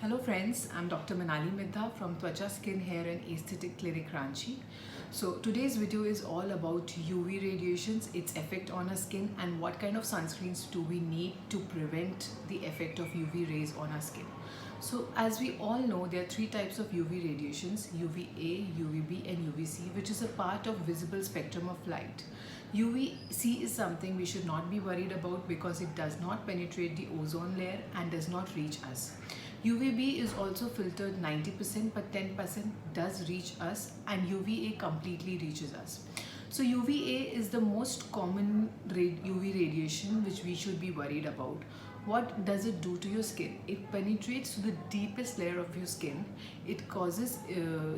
Hello friends, I'm Dr. Manali Midha from Twacha Skin, Hair and Aesthetic Clinic Ranchi. So today's video is all about UV radiations, its effect on our skin and what kind of sunscreens do we need to prevent the effect of UV rays on our skin. So as we all know, there are three types of UV radiations: UVA, UVB and UVC, which is a part of visible spectrum of light. UVC is something we should not be worried about because it does not penetrate the ozone layer and does not reach us. UVB is also filtered 90%, but 10% does reach us, and UVA completely reaches us. So UVA is the most common UV radiation which we should be worried about. What does it do to your skin? It penetrates to the deepest layer of your skin. It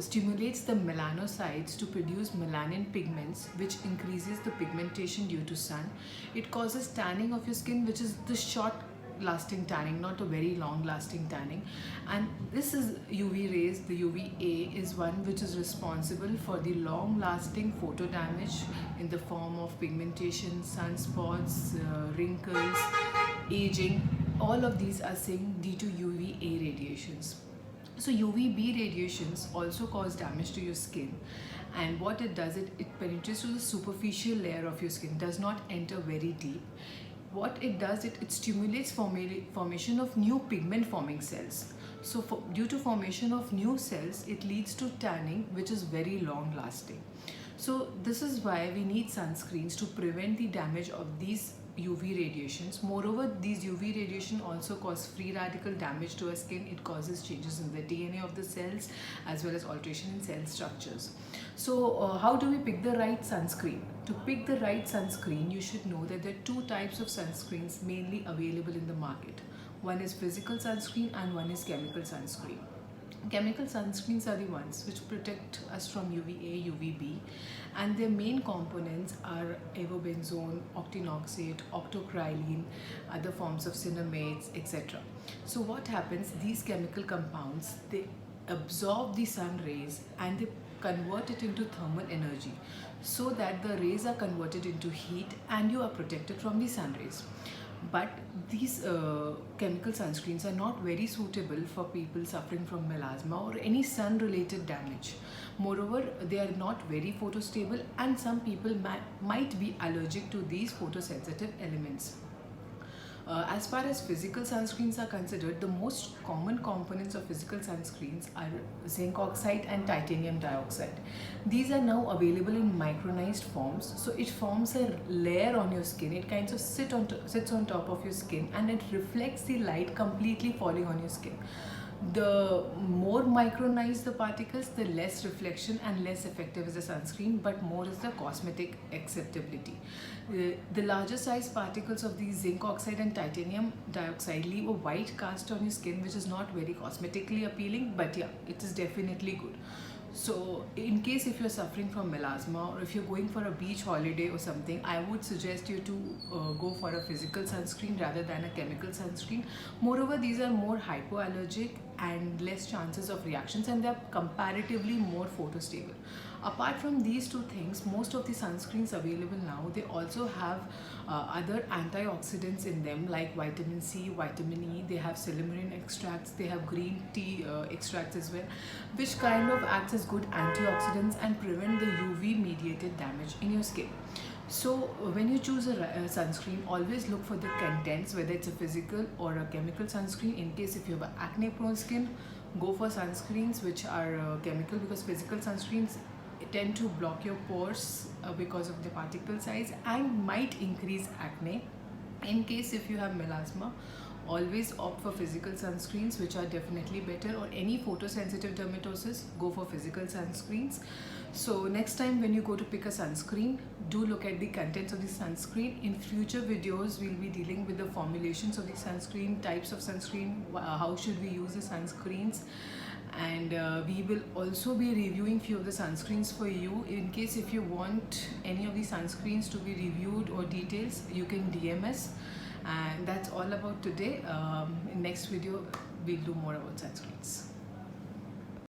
stimulates the melanocytes to produce melanin pigments, which increases the pigmentation due to sun. It causes tanning of your skin, which is the short lasting tanning, not a very long lasting tanning. And this is UV rays. The UVA is one which is responsible for the long lasting photo damage in the form of pigmentation, sunspots, wrinkles, aging. All of these are seen due to UVA radiations. So UVB radiations also cause damage to your skin, and what it does, it penetrates to the superficial layer of your skin, does not enter very deep. What it does, it stimulates formation of new pigment forming cells. So due to formation of new cells, it leads to tanning, which is very long lasting. So this is why we need sunscreens to prevent the damage of these UV radiations. Moreover, these UV radiation also cause free radical damage to our skin. It causes changes in the DNA of the cells as well as alteration in cell structures. So how do we pick the right sunscreen? To pick the right sunscreen, you should know that there are two types of sunscreens mainly available in the market. One is physical sunscreen and one is chemical sunscreen. Chemical sunscreens are the ones which protect us from UVA, UVB, and their main components are avobenzone, octinoxate, octocrylene, other forms of cinemates, etc. So what happens, these chemical compounds, they absorb the sun rays and they convert it into thermal energy, so that the rays are converted into heat and you are protected from the sun rays. But these chemical sunscreens are not very suitable for people suffering from melasma or any sun related damage. Moreover, they are not very photostable, and some people might be allergic to these photosensitive elements. As far as physical sunscreens are considered, the most common components of physical sunscreens are zinc oxide and titanium dioxide. These are now available in micronized forms, so it forms a layer on your skin. It kind of sits on top of your skin and it reflects the light completely falling on your skin. The more micronized the particles, the less reflection and less effective is the sunscreen, but more is the cosmetic acceptability. The larger size particles of these zinc oxide and titanium dioxide leave a white cast on your skin, which is not very cosmetically appealing, but yeah, it is definitely good. So in case if you're suffering from melasma or if you're going for a beach holiday or something, I would suggest you to go for a physical sunscreen rather than a chemical sunscreen. Moreover, these are more hypoallergic and less chances of reactions, and they're comparatively more photostable. Apart from these two things, most of the sunscreens available now, they also have other antioxidants in them, like vitamin C, vitamin E. They have silymarin extracts, they have green tea extracts as well, which kind of acts as good antioxidants and prevent the UV mediated damage in your skin. So when you choose a sunscreen, always look for the contents, whether it's a physical or a chemical sunscreen. In case if you have acne prone skin, go for sunscreens which are chemical, because physical sunscreens tend to block your pores because of the particle size and might increase acne. In case if you have melasma, always opt for physical sunscreens, which are definitely better, or any photosensitive dermatosis, go for physical sunscreens. So next time when you go to pick a sunscreen, do look at the contents of the sunscreen. In future videos, we'll be dealing with the formulations of the sunscreen, types of sunscreen, how should we use the sunscreens, and we will also be reviewing few of the sunscreens for you. In case if you want any of the sunscreens to be reviewed or details, you can DM us. And that's all about today. In next video, we'll do more about sunscreens.